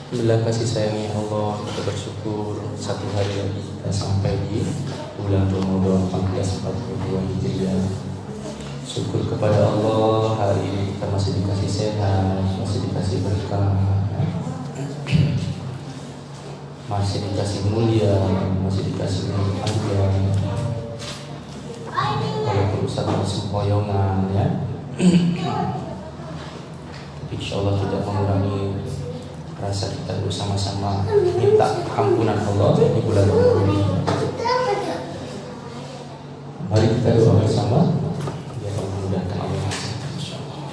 Alhamdulillah, kasih sayangnya Allah, kita bersyukur satu hari lagi kita sampai di bulan Ramadan 1442 Hijriah. Syukur kepada Allah, hari ini kita masih dikasih sehat, masih dikasih berkah, masih dikasih mulia, masih dikasih umur panjang. Walaupun satu sempoyongan ya, tapi insya Allah tidak mengurangi rasa kita bersama-sama minta ampunan Allah di bulan Ramadan ini. Mari kita doa bersama. Ya Allah, mudahkan Allah. Insyaallah.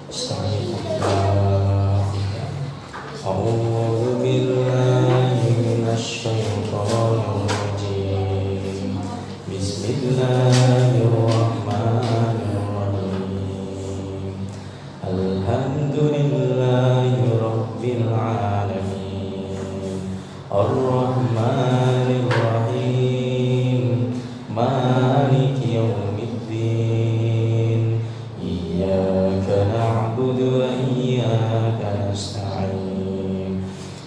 Astagfirullah. A'udzu billahi minasyaitonir rajim. Bismillahirrahmanirrahim. Alhamdulillahi rabbil alamin. Ar-Rahmanir Rahim. Maliki yaumiddin. Iyyaka na'budu wa iyyaka nasta'in.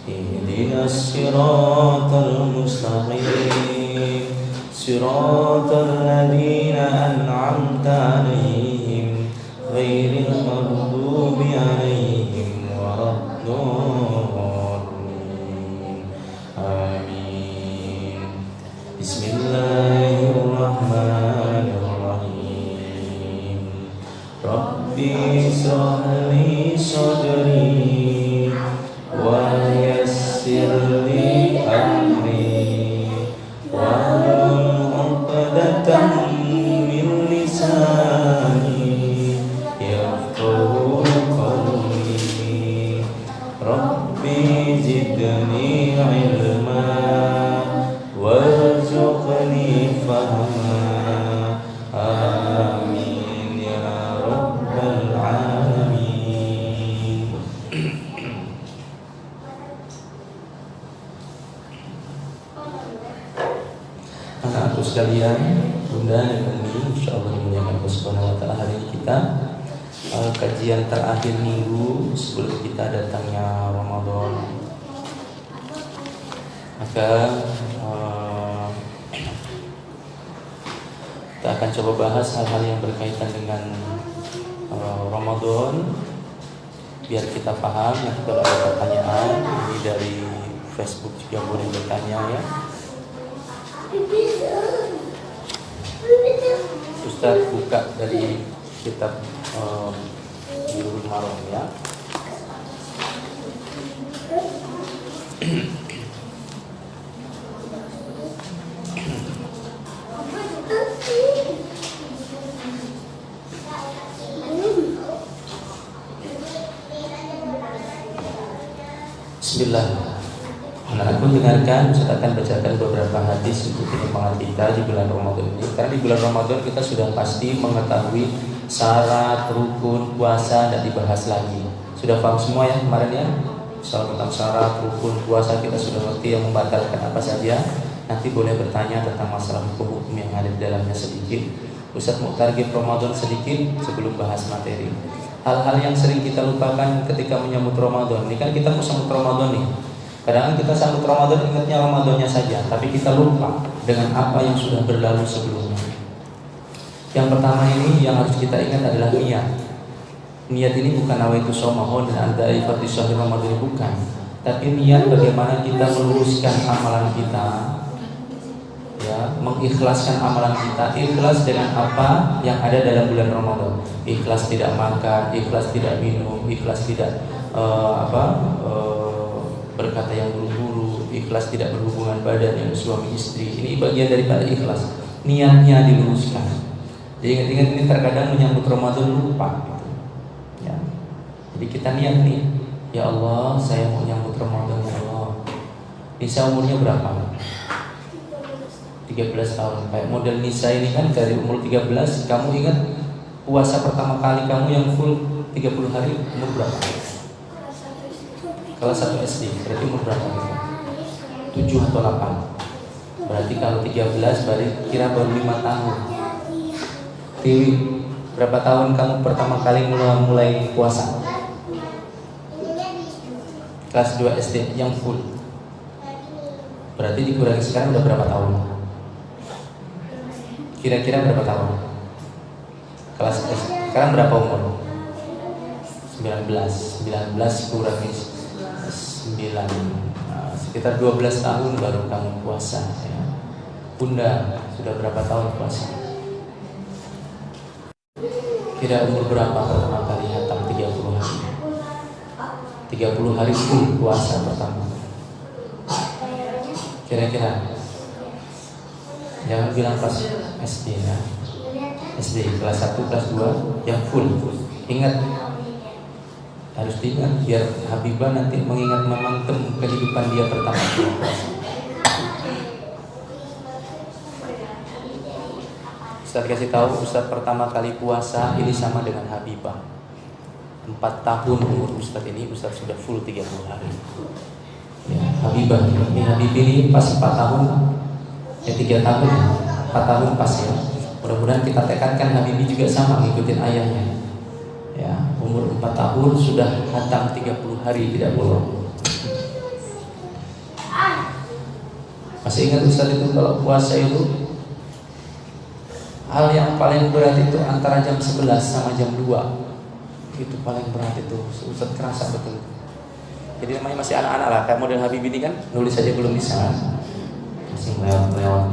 Ihdinas siratal mustaqim. Siratal ladzina an'amta 'alaihim ghairil maghdubi 'alaihim waladdallin. Amin. Bismillahirrahmanirrahim. Rabbi shrah li sadri wa yassir li amri wahlul 'uqdatam min lisani yafqahu qawli. Rabbi zidni ilma warzuqni fahma. Amin ya rabbal alamin. Anak-anakku sekalian, Bunda dan Umi, insyaallah dimuliakan Allah Subhanahu wa taala, hari ini kita kajian terakhir minggu sebelum kita datangnya Ramadan. Maka kita akan coba bahas hal-hal yang berkaitan dengan Ramadan, biar kita paham. Yang kalau ada pertanyaan ini dari Facebook juga boleh bertanya ya. Ustaz buka dari kitab Bulughul Maram ya. Bismillah. Anak-anakku dengarkan, Ustaz akan bacakan beberapa hadis untuk penyemangat kita di bulan Ramadan ini. Karena di bulan Ramadan kita sudah pasti mengetahui syarat, rukun, puasa, dan dibahas lagi. Sudah paham semua ya kemarin ya? Soal tentang syarat, rukun, puasa kita sudah ngerti, yang membatalkan apa saja. Nanti boleh bertanya tentang masalah hukum-hukum yang ada di dalamnya sedikit. Ustaz mau target Ramadan sedikit sebelum bahas materi. Hal-hal yang sering kita lupakan ketika menyambut Ramadan. Ini kan kita mau sambut Ramadan nih. Kadang-kadang kita sambut Ramadan ingatnya Ramadannya saja, tapi kita lupa dengan apa yang sudah berlalu sebelumnya. Yang pertama ini yang harus kita ingat adalah niat. Niat ini bukan nawaitu shaumahun dan andai fardhi syahri Ramadan, bukan. Tapi niat bagaimana kita meluruskan amalan kita, ya, mengikhlaskan amalan kita, ikhlas dengan apa yang ada dalam bulan Ramadan. Ikhlas tidak makan, ikhlas tidak minum, ikhlas tidak berkata yang buru-buru, ikhlas tidak berhubungan badan yang suami istri. Ini bagian daripada ikhlas. Niatnya diluruskan. Jadi ingat-ingat ini terkadang menyambut Ramadan lupa gitu. Ya. Jadi kita niat nih, ya Allah, saya mau nyambut Ramadan ya Allah. Nisa umurnya berapa? 13 tahun. Kayak model Nisa ini kan dari umur 13, kamu ingat puasa pertama kali kamu yang full 30 hari umur berapa? Kelas 1 SD, berarti umur berapa? 7 atau 8. Berarti kalau 13 kira baru 5 tahun. Tiwi, berapa tahun kamu pertama kali mulai puasa? Kelas 2 SD yang full. Berarti dikurangi sekarang udah berapa tahun? Kira-kira berapa tahun? Kelas SD. Sekarang berapa umur? 19 kurangi 9, sekitar 12 tahun baru kamu puasa ya. Bunda sudah berapa tahun puasa? Kira umur berapa pertama kali hatam 30 hari? 30 hari full puasa pertama. Kira-kira. Jangan bilang pas SD ya. SD kelas 1, kelas 2 yang full. Ingat, harus diingat biar Habibah nanti mengingat momentum kehidupan dia pertama kali puasa. Ustaz kasih tahu, Ustaz pertama kali puasa ini sama dengan Habibah. 4 tahun umur Ustaz ini, Ustaz sudah full 30 hari. Ya, Habibah ini Habibie ini pas 4 tahun, ya 3 tahun, 4 tahun pas ya. Mudah-mudahan kita tekankan Habibie juga sama ngikutin ayahnya. Ya, umur 4 tahun sudah hatam 30 hari tidak bolong. Masih ingat Ustaz itu kalau puasa itu hal yang paling berat itu antara jam 11 sama jam 2. Itu paling berat itu. Ustaz kerasa betul. Jadi namanya masih anak-anak lah, kayak model Habibie ini kan nulis saja belum bisa. Masih melewat.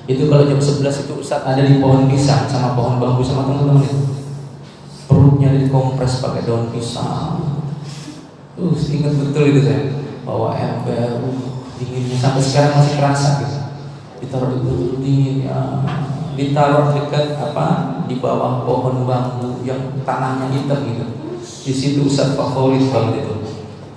Itu kalau jam 11 itu Ustaz ada di pohon pisang sama pohon bambu sama teman-teman itu. Perutnya dikompres pakai daun pisang. Ingat betul itu saya. Bawa ember, dinginnya sampai sekarang masih kerasa gitu. Ditaruh di dingin ya. Ditaruh dekat di bawah pohon bambu yang tanahnya hitam gitu. Di situ Ustaz favorit banget itu.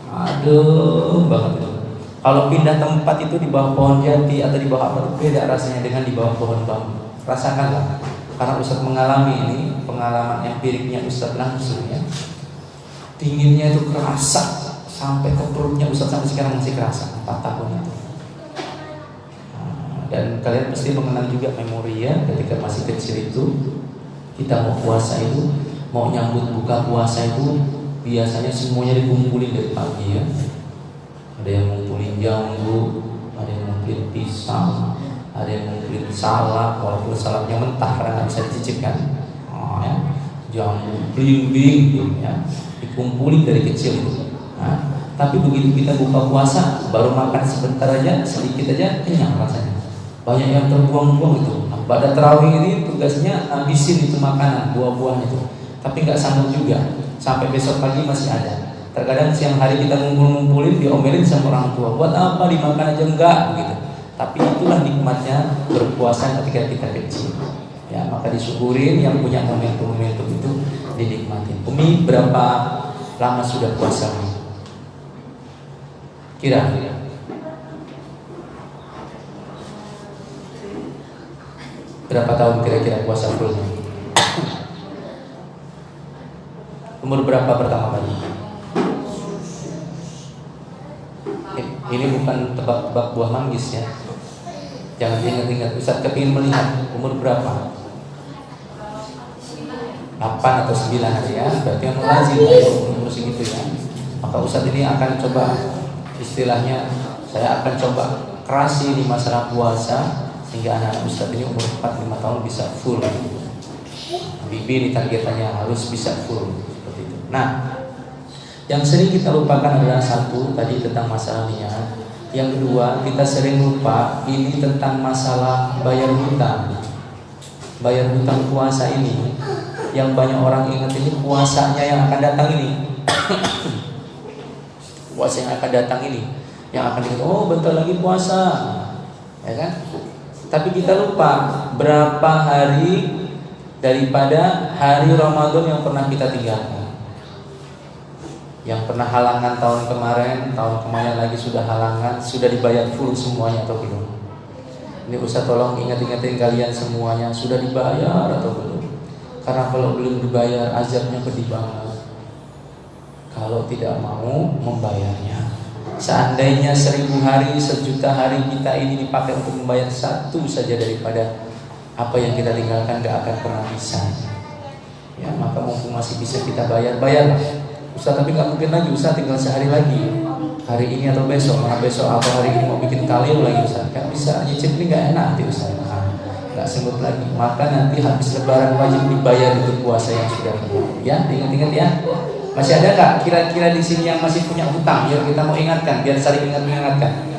Aduh banget itu. Kalau pindah tempat itu di bawah pohon jati atau di bawah apa, beda rasanya dengan di bawah pohon bambu. Rasakanlah. Karena Ustaz mengalami ini, pengalaman empiriknya Ustaz langsung ya. Dinginnya itu kerasa sampai ke perutnya Ustaz, sampai sekarang masih kerasa 4 tahun itu. Dan kalian pasti mengenal juga memori ya, ketika masih kecil itu kita mau puasa itu, mau nyambut buka puasa itu biasanya semuanya dikumpulin dari pagi ya. Ada yang ngumpulin jambu, ada yang ngumpulin pisang, ada yang ngumpulin salak, walaupun salaknya mentah karena nggak bisa dicicipkan. Ya. Jambu blimbing ya, dikumpulin dari kecil itu. Nah, tapi begitu kita buka puasa, baru makan sebentar aja, sedikit aja kenyang rasanya. Banyak yang terbuang-buang itu. Nah, pada tarawih ini tugasnya habisin itu makanan, buah-buahan itu. Tapi nggak sanggup juga. Sampai besok pagi masih ada. Terkadang siang hari kita ngumpul-ngumpulin, diomelin sama orang tua. Buat apa dimakan aja enggak gitu. Tapi itulah nikmatnya berpuasa ketika kita kecil. Ya, maka disyukurin, yang punya momentum-momentum itu dinikmatin. Umi berapa lama sudah puasa? Kira-kira berapa tahun kira-kira puasa fullnya? Umur berapa pertama kali? Ini bukan tebak-tebak buah manggis ya. Jangan ingat-ingat. Ustaz kepingin melihat umur berapa? 8 atau 9 hari ya. Berarti yang lazim umur segitu ya. Maka Ustaz ini akan coba, istilahnya saya akan coba kerasi di masalah puasa sehingga anak-anak Ustaz ini umur 4-5 tahun bisa full. Bibi ini targetannya harus bisa full seperti itu. Nah, yang sering kita lupakan adalah satu tadi tentang masalah niat. Yang kedua, kita sering lupa ini tentang masalah bayar hutang. Bayar hutang puasa ini yang banyak orang ingat ini puasanya yang akan datang ini. Puasa yang akan datang ini. Yang akan dikatakan, oh bentar lagi puasa, ya kan? Tapi kita lupa berapa hari daripada hari Ramadan yang pernah kita tinggalkan. Yang pernah halangan tahun kemarin lagi sudah halangan, sudah dibayar full semuanya atau belum? Ini Ustaz tolong ingat-ingatin kalian semuanya, sudah dibayar atau belum? Karena kalau belum dibayar azabnya pedih banget. Kalau tidak mau membayarnya, seandainya 1000 hari, 1.000.000 hari kita ini dipakai untuk membayar satu saja daripada apa yang kita tinggalkan, gak akan pernah bisa. Ya, maka mumpung masih bisa kita bayarlah. Ustaz, tapi gak mungkin lagi Ustaz, tinggal sehari lagi, hari ini atau besok. Mana besok atau hari ini mau bikin kaleo lagi Ustaz, kan bisa nyicip ini gak enak nanti Ustaz, gak sempet lagi. Maka nanti habis lebaran wajib dibayar itu puasa yang sudah lalu. Ya, ingat-ingat ya. Masih ada gak kira-kira di sini yang masih punya hutang? Ya, kita mau ingatkan biar saling mengingatkan.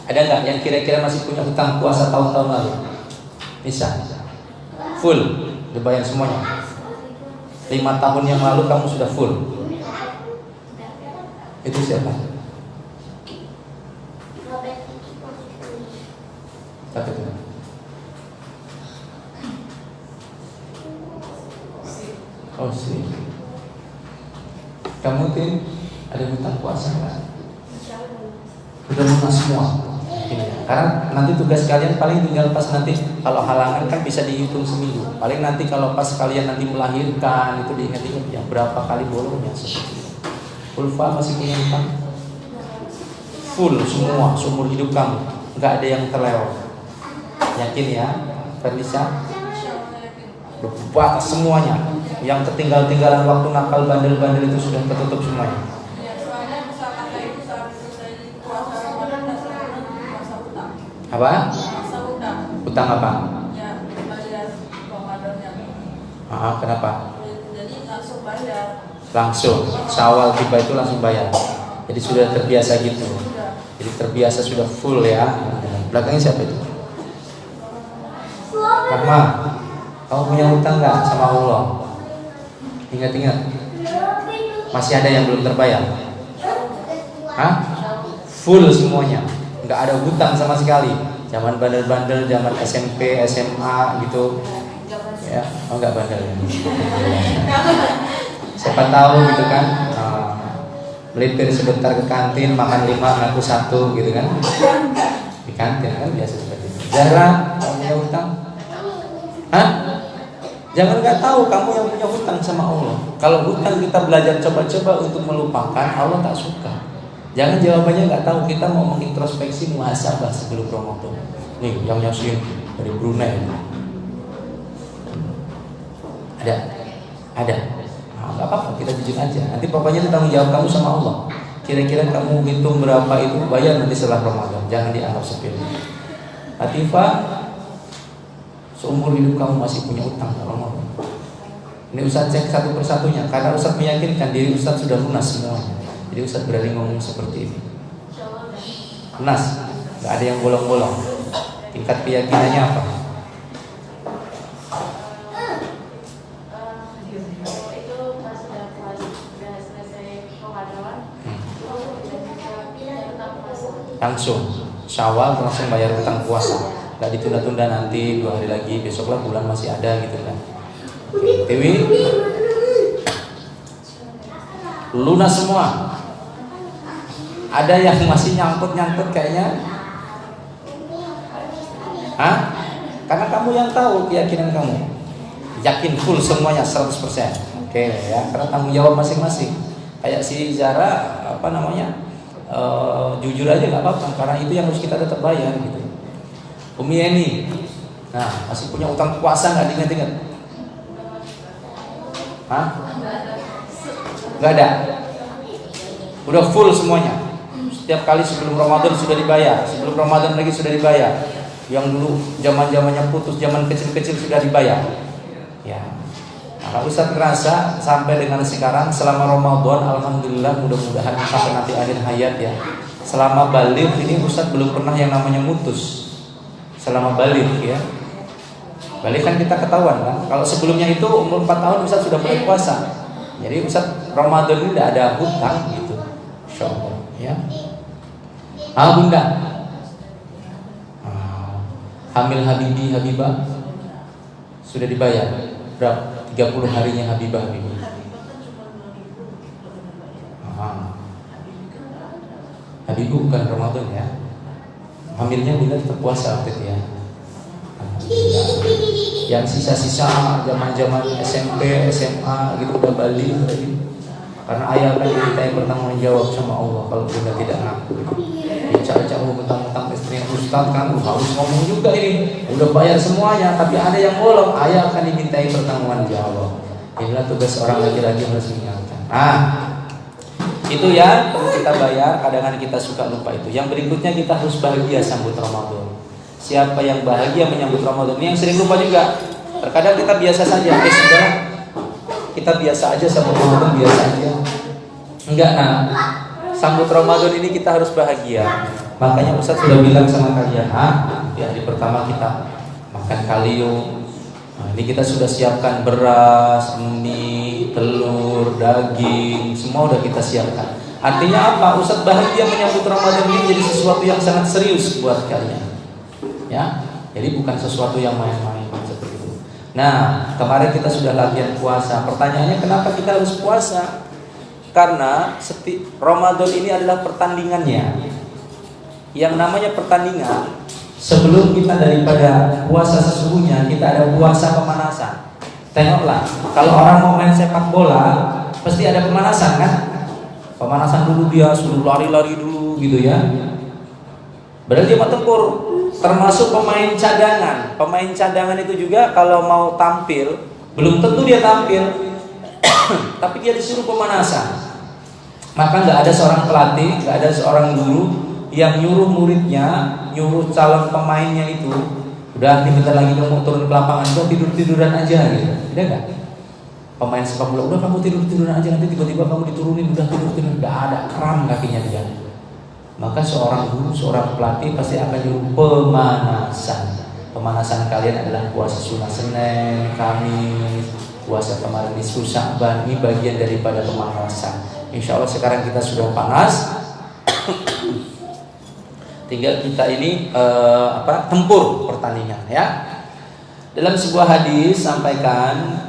Ada nggak yang kira-kira masih punya hutang puasa tahun-tahun lalu? Bisa full dibayar semuanya. 5 tahun yang lalu kamu sudah full. Itu siapa? Siapa itu? Oh sih. Kamu Tin ada hutang puasa nggak? Udah lunas semua. Karena nanti tugas kalian paling tinggal pas nanti kalau halangan kan bisa dihitung seminggu. Paling nanti kalau pas kalian nanti melahirkan itu diingat-ingat ya berapa kali bolongnya seperti itu. Ulfa masih punya hutang? Full semua seumur hidup kamu, nggak ada yang terlewat. Yakin ya, Fernisa? Batas semuanya. Yang ketinggalan waktu nakal bandel-bandel itu sudah tertutup semuanya. Apa? Utang apa? Ya, bayar Ramadannya. Kenapa? Jadi langsung bayar. Langsung, Syawal tiba itu langsung bayar. Jadi sudah terbiasa gitu. Jadi terbiasa sudah full ya. Belakangnya siapa itu? Rahma, kamu punya hutang nggak sama Allah? Ingat-ingat. Masih ada yang belum terbayar? Full semuanya. Nggak ada hutang sama sekali. Zaman bandel-bandel, zaman SMP, SMA gitu. Ya, nggak bandel. Siapa tahu gitu kan. Melipir sebentar ke kantin, makan 5, ngaku 1 gitu kan. Di kantin kan biasa seperti itu. Zahra, kamu punya hutang? Jangan nggak tahu kamu yang punya hutang sama Allah. Kalau hutang kita belajar coba-coba untuk melupakan, Allah tak suka. Jangan jawabannya nggak tahu, kita mau mengintrospeksi muhasabah sebelum Ramadan. Nih yang nyasin dari Brunei. Ada. Nggak apa-apa, kita jujur aja. Nanti pokoknya itu tanggung jawab kamu sama Allah. Kira-kira kamu hitung berapa itu, bayar nanti setelah Ramadan. Jangan dianggap sepele. Latifah, seumur hidup kamu masih punya utang sama Ramadan. Ini Ustaz cek satu persatunya, karena Ustaz meyakinkan diri Ustaz sudah lunas semuanya. Jadi Ustaz berani ngomong seperti ini. Lunas, nggak ada yang bolong-bolong. Tingkat keyakinannya apa? Langsung Syawal langsung bayar utang puasa, nggak ditunda-tunda nanti 2 hari lagi, besoklah bulan masih ada gitu kan. Dewi, lunas semua. Ada yang masih nyangkut kayaknya. Karena kamu yang tahu keyakinan kamu. Yakin full semuanya 100%. Oke ya, karena tanggung jawab masing-masing. Kayak si Zara jujur aja nggak apa-apa, karena itu yang harus kita tetap bayar gitu. Umi Eni, masih punya utang puasa nggak diingat-ingat? Nggak ada. Udah full semuanya. Setiap kali sebelum Ramadan sudah dibayar, sebelum Ramadan lagi sudah dibayar. Yang dulu zaman-zamannya putus, zaman kecil-kecil sudah dibayar. Ya. Nah, Ustaz ngerasa sampai dengan sekarang selama Ramadan, alhamdulillah, mudah-mudahan sampai nanti akhir hayat ya. Selama balik ini Ustaz belum pernah yang namanya mutus. Selama balik ya. Balik kan kita ketahuan kan. Kalau sebelumnya itu umur 4 tahun Ustaz sudah mulai puasa. Jadi Ustaz Ramadan ini tidak ada hutang gitu. Insya Allah, ya. Bunda. Hamil Habibi Habibah sudah dibayar berapa? 30 harinya Habibah Habibah. Habibah bukan Ramadan ya. Hamilnya Bunda tetap puasa waktu itu ya. Yang sisa-sisa zaman-zaman SMP, SMA gitu udah balik lagi. Karena ayah kan kita yang bertanggung jawab sama Allah kalau Bunda tidak ngaku. Bicara-bicara mentang-mentang istrinya ustaz kan harus ngomong juga ini. Udah bayar semuanya, tapi ada yang bolong. Ayah akan dimintai pertanggungan jawab. Inilah tugas orang laki-laki harus mengingatkan. Itu ya perlu kita bayar. Kadang-kadang kita suka lupa itu. Yang berikutnya kita harus bahagia sambut Ramadan. Siapa yang bahagia menyambut Ramadan? Ini yang sering lupa juga. Terkadang kita biasa saja. Sudahlah, kita biasa aja sambut Ramadan, biasa aja. Enggak, sambut Ramadan ini kita harus bahagia. Makanya Ustaz sudah bilang sama kalian, di hari pertama kita makan kalio. Ini kita sudah siapkan beras, mie, telur, daging, semua udah kita siapkan. Artinya apa? Ustaz bahagia menyambut Ramadan ini jadi sesuatu yang sangat serius buat kalian. Ya, jadi bukan sesuatu yang main-main seperti itu. Nah, kemarin kita sudah latihan puasa. Pertanyaannya kenapa kita harus puasa? Karena Ramadan ini adalah pertandingannya. Yang namanya pertandingan, sebelum kita daripada puasa sesungguhnya, kita ada puasa pemanasan. Tengoklah, kalau orang mau main sepak bola, pasti ada pemanasan kan? Pemanasan dulu dia suruh lari-lari dulu gitu ya. Berarti dia mau tempur. Termasuk pemain cadangan. Pemain cadangan itu juga kalau mau tampil, belum tentu dia tampil, tapi dia disuruh pemanasan. Maka nggak ada seorang pelatih, nggak ada seorang guru yang nyuruh muridnya, nyuruh calon pemainnya itu, udah nih bentar lagi kamu turun ke lapangan, udah tidur-tiduran aja gitu. Tidak nggak? Pemain sepak bola, udah kamu tidur-tiduran aja, nanti tiba-tiba kamu diturunin, udah tidur-tiduran, nggak ada, kram kakinya dia. Maka seorang guru, seorang pelatih pasti akan nyuruh pemanasan. Pemanasan kalian adalah puasa sunnah Senin, Kamis, puasa kemarin di Sya'ban. Ini bagian daripada pemanasan. Insya Allah sekarang kita sudah panas. Tinggal kita ini tempur pertandingan ya. Dalam sebuah hadis sampaikan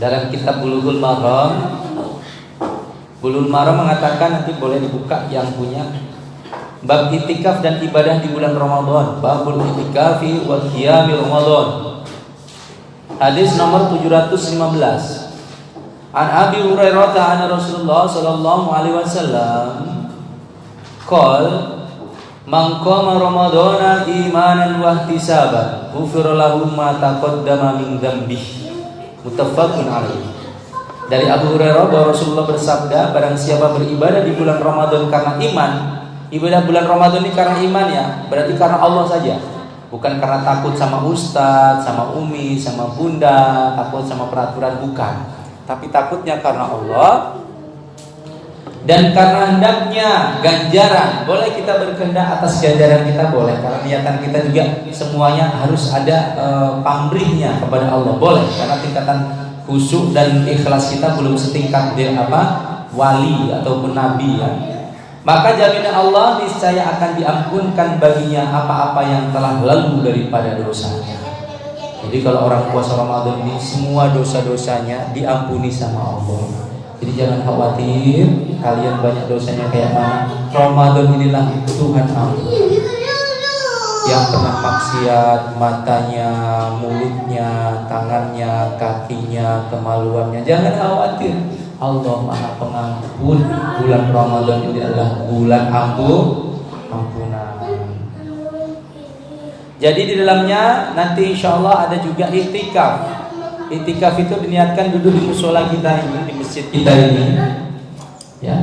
dalam kitab Bulughul Maram. Bulughul Maram mengatakan, nanti boleh dibuka yang punya, bab itikaf dan ibadah di bulan Ramadan. Babul itikafi wa qiyami Ramadan. Hadis nomor 715. An Abi Hurairah anna Rasulullah sallallahu alaihi wasallam qol man qama ramadhana imanan wa ihtisaban ghufira lahu ma taqaddama min dzambihi. Muttafaqun alaihi. Dari Abu Hurairah bahwa Rasulullah bersabda, barang siapa beribadah di bulan Ramadan karena iman. Ibadah bulan Ramadan ini karena iman ya, berarti karena Allah saja. Bukan karena takut sama ustadz, sama umi, sama bunda, takut sama peraturan, bukan. Tapi takutnya karena Allah. Dan karena hendaknya ganjaran, boleh kita berkehendak atas ganjaran kita, boleh. Karena niatan kita juga semuanya harus ada pamrihnya kepada Allah, boleh. Karena tingkatan khusyuk dan ikhlas kita belum setingkat wali ataupun nabi ya. Maka jaminan Allah niscaya akan diampunkan baginya apa-apa yang telah lalu daripada dosanya. Jadi kalau orang puasa Ramadan ini semua dosa-dosanya diampuni sama Allah. Jadi jangan khawatir kalian banyak dosanya kayak mana. Ramadan inilah Tuhan ampuni. Yang pernah maksiat, matanya, mulutnya, tangannya, kakinya, kemaluannya, jangan khawatir. Allah Maha Pengampun. Bulan Ramadan ini adalah bulan ampunan. Jadi di dalamnya nanti insya Allah ada juga iktikaf. Iktikaf itu diniatkan duduk di musola kita ini, di masjid kita ini. Ya.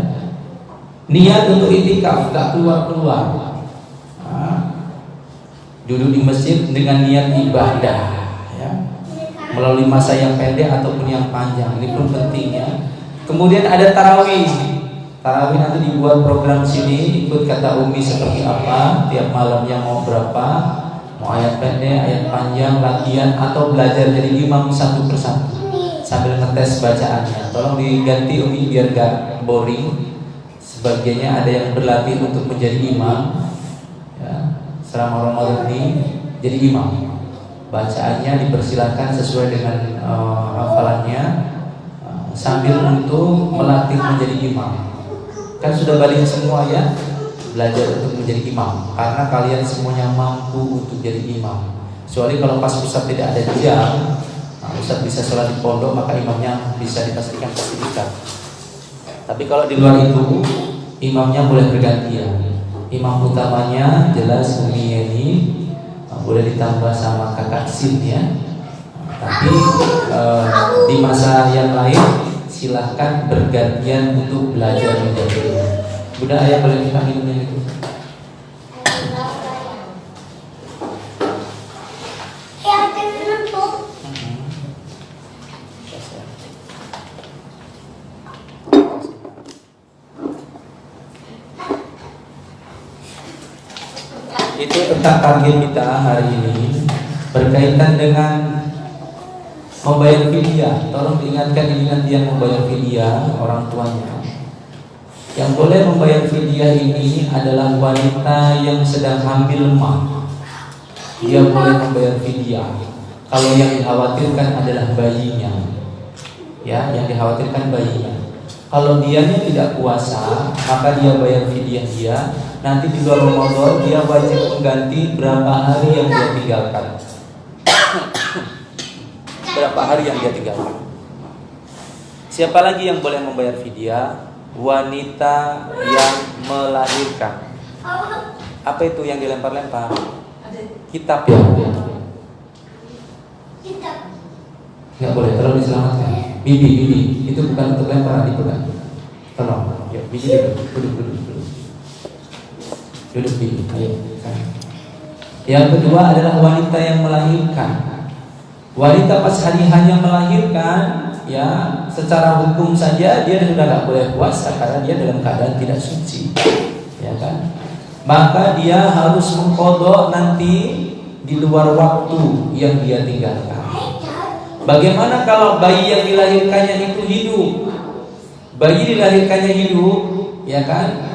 Niat untuk iktikaf, tak keluar-keluar. Duduk di masjid dengan niat ibadah ya. Melalui masa yang pendek ataupun yang panjang, ini pun penting ya. Kemudian ada tarawih. Tarawih nanti dibuat program sini, ikut kata Umi seperti apa, tiap malamnya mau berapa, mau ayat pendek, ayat panjang, latihan atau belajar jadi imam satu persatu sambil ngetes bacaannya. Tolong diganti Umi biar gak boring. sebagiannya ada yang berlatih untuk menjadi imam, ya, selama Ramadan ini jadi imam. Bacaannya dipersilakan sesuai dengan hafalannya, sambil untuk melatih menjadi imam. Kan sudah balik semua ya, belajar untuk menjadi imam, karena kalian semuanya mampu untuk jadi imam. Kecuali kalau pas Ustaz tidak ada jam, Ustaz bisa sholat di pondok, maka imamnya bisa dipastikan pasti Ustaz. Tapi kalau di luar itu, imamnya boleh bergantian. Imam utamanya jelas Umi Yeni, boleh ditambah sama kakak Sin ya. Tapi di masa yang lain silahkan bergantian untuk belajar menjadi imam. Bunda ayah boleh minta minumnya itu. Itu tentang target kita hari ini berkaitan dengan membayar fidyah. Tolong diingatkan yang membayar fidyah orang tuanya. Yang boleh membayar fidyah ini adalah wanita yang sedang hamil lemah. Dia boleh membayar fidyah. Kalau yang dikhawatirkan adalah bayinya, ya, yang dikhawatirkan bayinya. Kalau dianya tidak puasa, maka dia bayar fidyah dia. Nanti di luar Ramadan dia wajib mengganti berapa hari yang dia tinggalkan. Berapa hari yang dia tinggalkan. Siapa lagi yang boleh membayar fidyah? Wanita yang melahirkan. Apa itu yang dilempar-lempar? Kitab ya. Nggak boleh, tolong diselamatkan. Bibi, itu bukan untuk lempar, dipegang. Tolong, ya, bibi duduk. Duduk bibi, ayo. Yang kedua adalah wanita yang melahirkan. Wanita pas hari hanya melahirkan, ya, secara hukum saja dia sudah nggak boleh puasa karena dia dalam keadaan tidak suci, ya kan? Maka dia harus mengqadha nanti di luar waktu yang dia tinggalkan. Bagaimana kalau bayi yang dilahirkannya itu hidup? Bayi dilahirkannya hidup, ya kan?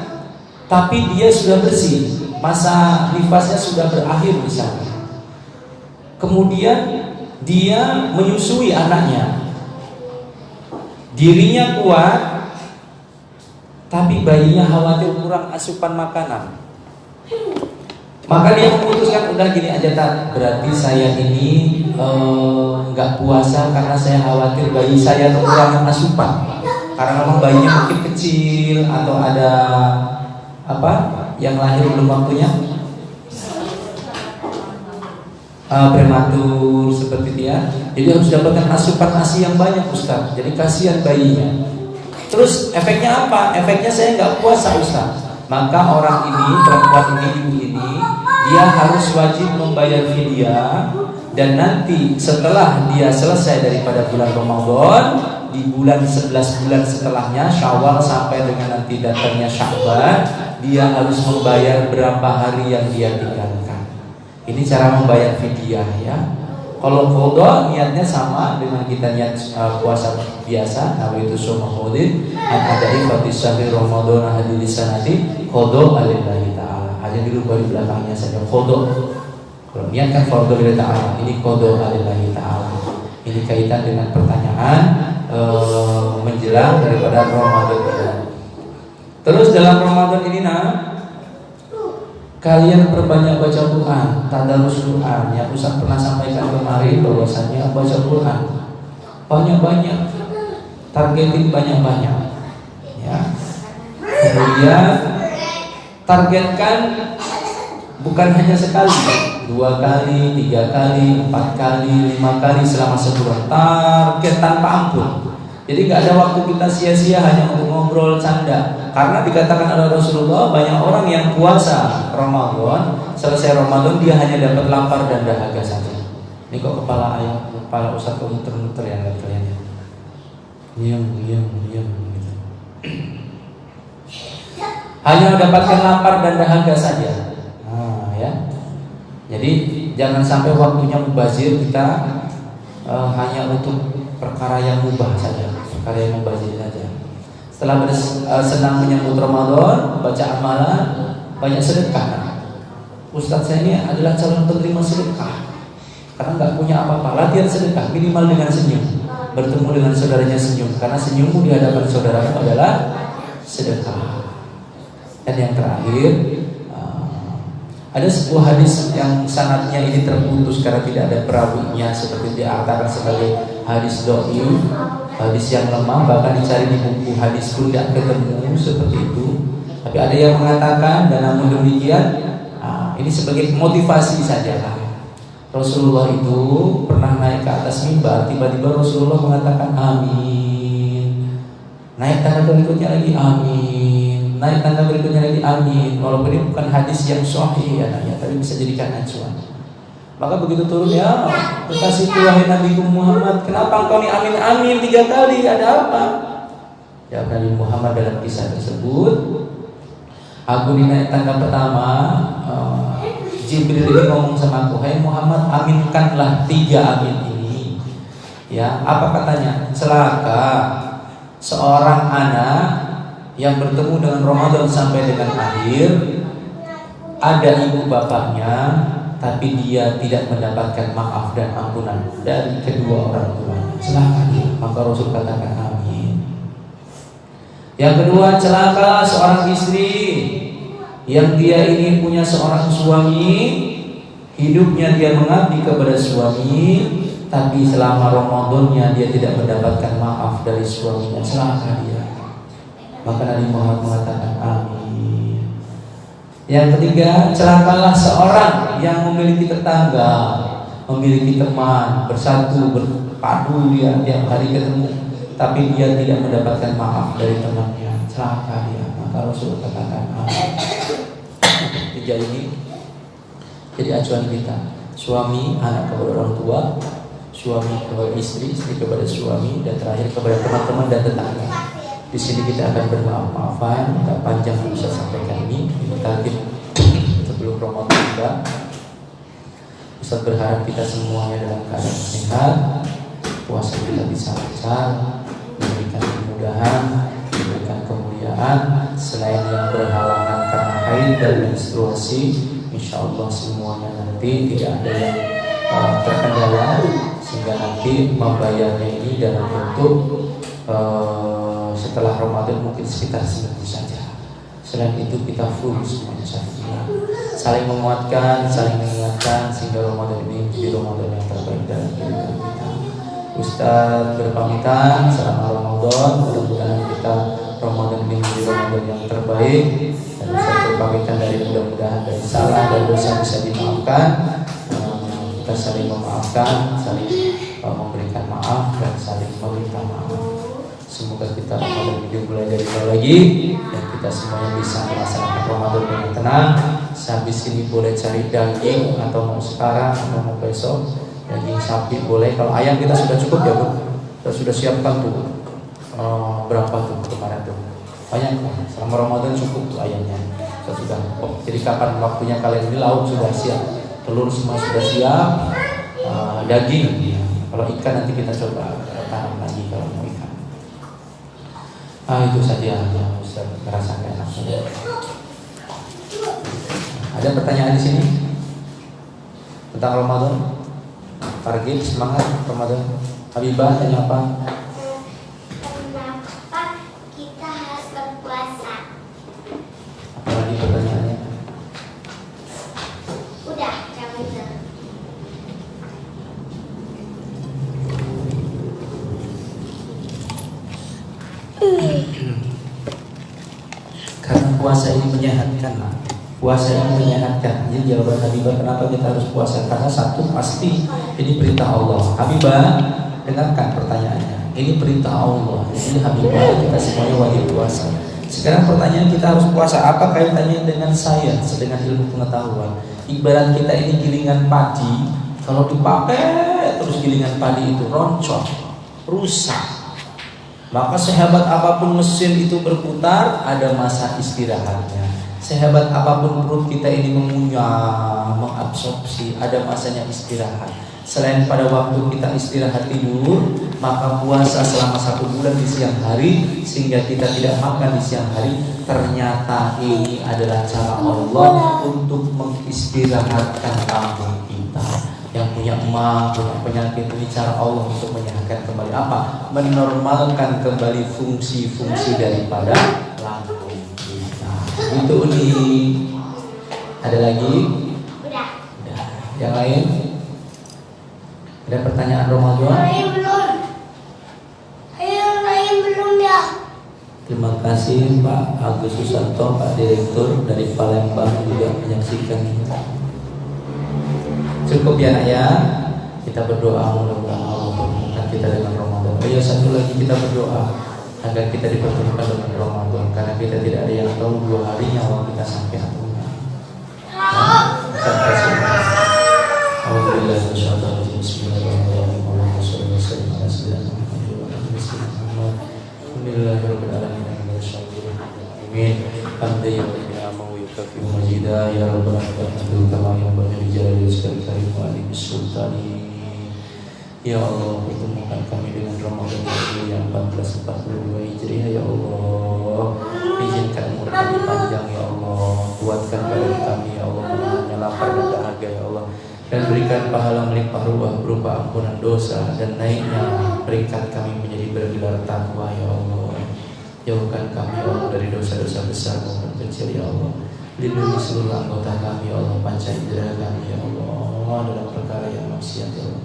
Tapi dia sudah bersih, masa nifasnya sudah berakhir misalnya. Kemudian dia menyusui anaknya. Dirinya kuat, tapi bayinya khawatir kurang asupan makanan. Maka dia memutuskan, udah gini aja tak, berarti saya ini nggak puasa karena saya khawatir bayi saya kekurangan asupan. Karena memang bayinya mungkin kecil atau ada apa yang lahir belum waktunya, prematur seperti dia. Jadi harus dapatkan asupan ASI yang banyak Ustaz. Jadi kasihan bayinya. Terus efeknya apa? Efeknya saya nggak puasa Ustaz. Maka orang ini, perempuan ini, ibu ini, dia harus wajib membayar fidyah. Dan nanti setelah dia selesai daripada bulan Ramadan, di bulan 11 bulan setelahnya, Syawal sampai dengan nanti datangnya Sya'ban, dia harus membayar berapa hari yang dia tinggalkan. Ini cara membayar fidyah ya. Kalau qadha niatnya sama dengan kita niat puasa biasa, nawaitu shauma qadin an adai fi syahri Ramadan hadhihi sanati qadha lillahi ta'ala. Hanya dirubah di belakangnya saja qadha. Kalau niat kan fardhu lillahi ta'ala, ini qadha lillahi ta'ala. Ini kaitan dengan pertanyaan menjelang daripada Ramadan ini. Terus dalam Ramadan ini kalian perbanyak baca Quran, tadarus Quran. Yang Ustaz pernah sampaikan kemarin bahwasanya baca Quran banyak-banyak, targetin banyak-banyak. Ya. Kemudian targetkan bukan hanya sekali, 2 kali, 3 kali, 4 kali, 5 kali selama sebulan. Target tanpa ampun. Jadi nggak ada waktu kita sia-sia hanya untuk ngobrol canda. Karena dikatakan oleh Rasulullah, banyak orang yang puasa Ramadan, selesai Ramadan dia hanya dapat lapar dan dahaga saja. Ini kok kepala ayam, kepala Ustaz kok muter-muter ya nggak kalian? Diam gitu. Hanya mendapatkan lapar dan dahaga saja. Nah, ya. Jadi jangan sampai waktunya mubazir kita hanya untuk perkara yang mubah saja, perkara yang mubazir saja. Setelah senang menyambut Ramadan, baca amalan, banyak sedekah. Ustadz saya ini adalah calon penerima sedekah karena nggak punya apa-apa. Latihan sedekah minimal dengan senyum. Bertemu dengan saudaranya senyum, karena senyummu di hadapan saudaramu adalah sedekah. Dan yang terakhir, ada sebuah hadis yang sanadnya ini terputus karena tidak ada perawinya, seperti diartikan sebagai hadis dhaif, hadis yang lemah, bahkan dicari di buku hadis pun tidak ketemu seperti itu. Tapi ada yang mengatakan, dan namun demikian, ini sebagai motivasi saja lah. Rasulullah itu pernah naik ke atas mimbar, tiba-tiba Rasulullah mengatakan amin. Naik tangga berikutnya lagi amin. Naik tangga berikutnya lagi amin. Walaupun ini bukan hadis yang sahih anaknya, tapi bisa jadikan acuan. Maka begitu turun, ya kekasih Tuhan Nabi Muhammad, kenapa engkau ini amin-amin 3 kali? Ada apa? Ya Nabi Muhammad dalam kisah tersebut, aku di naik tangga pertama, Jibril ini ngomong sama aku, hai Muhammad, aminkanlah 3 amin ini. Ya, apa katanya? Celaka seorang anak yang bertemu dengan Ramadan sampai dengan akhir, ada ibu bapaknya, tapi dia tidak mendapatkan maaf dan ampunan dari kedua orang tuanya. Celaka dia. Maka Rasul katakan amin. Yang kedua, celaka seorang istri yang dia ini punya seorang suami, hidupnya dia mengabdi kepada suami, tapi selama Ramadannya dia tidak mendapatkan maaf dari suaminya. Celaka dia. Maka Nabi Muhammad mengatakan amin. Yang ketiga, celakalah seorang yang memiliki tetangga, memiliki teman, bersatu, berpadu dia tiap hari ketemu, tapi dia tidak mendapatkan maaf dari temannya. Celaka dia. Maka Rasul katakan amin. 3 ini jadi acuan kita. Suami, anak kepada orang tua, suami kepada istri, istri kepada suami, dan terakhir kepada teman-teman dan tetangga. Di sini kita akan bermaaf-maafan. Tidak panjang bisa sampaikan ini tadi sebelum Ramadan tiba. Ustaz berharap kita semuanya dalam keadaan sehat, puasa kita bisa lancar, diberikan kemudahan, diberikan kemuliaan. Selain yang berhalangan karena haid dan menstruasi, insya Allah semuanya nanti tidak ada yang terkendala, sehingga nanti membayarnya ini dalam bentuk setelah Ramadan mungkin sekitar seminggu saja. Selain itu kita full semuanya saling menguatkan, saling mengingatkan, sehingga Ramadan ini menjadi Ramadan yang terbaik dalam kehidupan kita. Ustaz berpamitan selama Ramadan, mudah-mudahan kita Ramadan ini menjadi Ramadan yang terbaik, dan Ustaz berpamitan dari mudah-mudahan dari salah dan dosa bisa dimaafkan. Kita saling memaafkan, saling memberikan maaf, dan saling meminta maaf. Semoga kita Ramadan ini mulai dari nol lagi, dan kita semuanya bisa melaksanakan Ramadan dengan tenang. Sehabis ini boleh cari daging, atau mau sekarang atau mau besok, daging sapi boleh. Kalau ayam kita sudah cukup ya Bu, kita sudah siapkan tuh berapa tuh kemarin tuh, banyak kan? Selama Ramadan cukup tuh ayamnya. Kita sudah jadi kapan waktunya kalian ini, lauk sudah siap, telur semua sudah siap, daging. Kalau ikan nanti kita coba tanam lagi kalau mau ikan. Itu saja yang Ustaz merasa enak. Ada pertanyaan di sini tentang Ramadan? Target semangat Ramadan. Habibah tanya apa? Kenapa kita harus berpuasa? Apa lagi pertanyaannya? Udah, kamu itu. Karena puasa ini menyehatkan lah. Puasa ini menyehatkan. Jadi jawaban Habibah kenapa kita harus puasa? Karena satu pasti ini perintah Allah. Habibah, dengarkan pertanyaannya. Ini perintah Allah. Jadi Habibah, kita semuanya wajib puasa. Sekarang pertanyaan, kita harus puasa, apa kaitannya dengan sains, dengan ilmu pengetahuan? Ibarat kita ini gilingan padi, kalau dipakai terus gilingan padi itu roncok, rusak. Maka sehebat apapun mesin itu berputar, ada masa istirahatnya. Sehebat apapun perut kita ini mengunyah, mengabsorpsi, ada masanya istirahat. Selain pada waktu kita istirahat tidur, maka puasa selama 1 bulan di siang hari sehingga kita tidak makan di siang hari, ternyata ini adalah cara Allah untuk mengistirahatkan lambung kita. Yang punya emak, punya penyakit, ini cara Allah untuk menyehatkan kembali apa? Menormalkan kembali fungsi-fungsi daripada lambung kita. Itu nih. Ada lagi? Udah. Yang lain? Ada pertanyaan Ramadan? Yang lain belum ya. Terima kasih Pak Agus Susanto, Pak Direktur dari Palembang juga menyaksikan kita. Cukup ya nak ya. Kita berdoa mudah-mudahan Allah mempertemukan kita dengan Ramadan. Oh ya, satu lagi kita berdoa agar kita dipertemukan dengan Ramadan, karena kita tidak ada yang tahu 2 hari nyawa kita sampai atau enggak. Alhamdulillah, bismillahirrahmanirrahim. Allahumma shalli wa sallim ala sayyidina Muhammad wa ala alihi wasallam. Alhamdulillahirabbil alamin. Amin. Alhamdulillah ya mau yukafi majida ya rabbal alamin kama yanbaghi li jalali wajhika karim wa ali bisultani. Ya Allah, pertemukan kami dengan Ramadan ini yang 1442 Hijriah ya Allah. Izinkan umur kami panjang ya Allah. Kuatkan badan kami ya Allah, menahannya lapar dan dahaga ya Allah. Dan berikan pahala melimpah ruah berupa ampunan dosa dan naiknya peringkat kami menjadi bergelar takwa ya Allah. Jauhkan kami ya Allah dari dosa-dosa besar maupun kecil ya Allah. Lindungi seluruh anggota kami ya Allah, panca indera kami ya Allah dalam perkara yang maksiat ya Allah.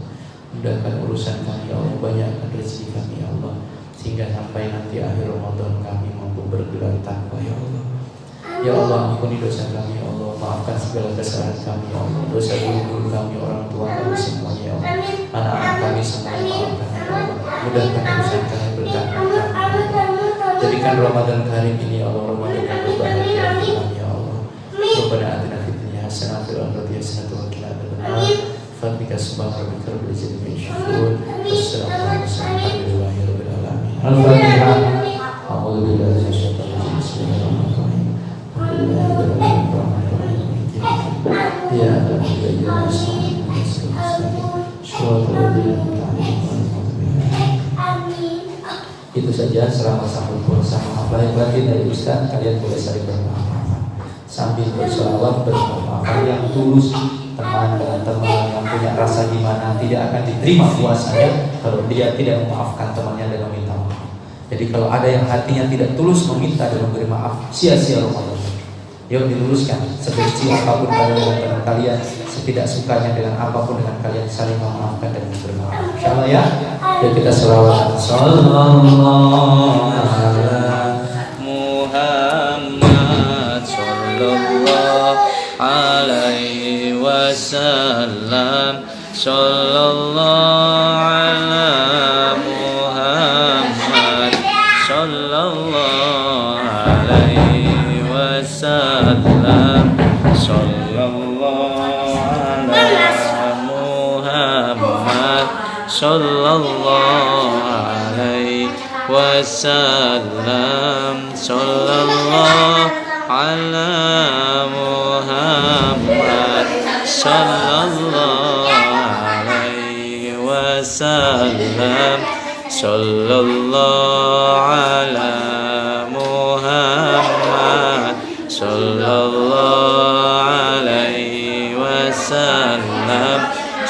Mudahkan urusan kami ya Allah, banyakkan rezeki kami ya Allah, sehingga sampai nanti akhir Ramadan kami mampu bergelar takwa ya Allah. Ya Allah, ampuni dosa kami ya Allah, maafkan segala kesalahan kami ya Allah, dosa guru kami, orang tua kami semuanya ya Allah, anak-anak kami semuanya maafkan ya Allah. Mudahkan urusan kami, berkahkan kami. Jadikan Ramadan karim ini ya Allah Ramadan yang berbahagia bagi kami ya Allah. Rabbana atina fid dunya hasanah wa fil akhirati hasanah wa qina adzabannar. Fadlika subhana rabbika rabbil izzati amma yasifun. Wassalamu alhamdulillahi rabbil alamin. Al-Fatihah. A'udzu billahi minasy syaithanir rajim. Bismillahirrahmanirrahim. Ya itu saja selama sahur puasa. Maaf lahir batin dari Ustaz, kalian boleh saling bermaaf sambil berselawat bermaaf. Yang tulus teman dengan teman yang punya rasa gimana tidak akan diterima puasanya kalau dia tidak memaafkan temannya dan meminta maaf. Jadi kalau ada yang hatinya tidak tulus meminta dan memberi maaf, sia-sia Ramadan. Yuk diluruskan, sebenci apapun kalian dengan teman kalian, setidak sukanya dengan apapun dengan kalian, saling memaafkan dan bermaaf. Insyaallah ya. Yuk kita selawat. Sallallahu ala Muhammad sallallahu alaihi wasallam. Sallallahu ala Muhammad sallallahu alaihi wasallam. Sallallahu ala Muhammad sallallahu alaihi wasallam. Sallallahu ala Muhammad sallallahu alaihi wasallam. Sallallahu ala Muhammad sallallahu alaihi wasallam.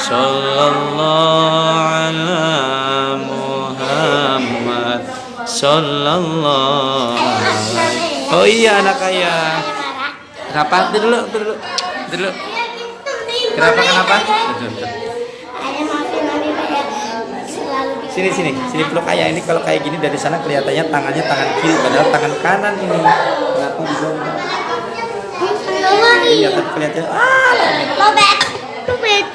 Sallallahu ala Muhammad sallallahu alaihi. Oh iya anak kaya. Kenapa? Dulu. Kenapa? Sini peluk ayah. Ini kalau kayak gini dari sana kelihatannya tangannya tangan kiri padahal tangan kanan ini. Kenapa bisa? Iya kan kelihatannya. Lobet.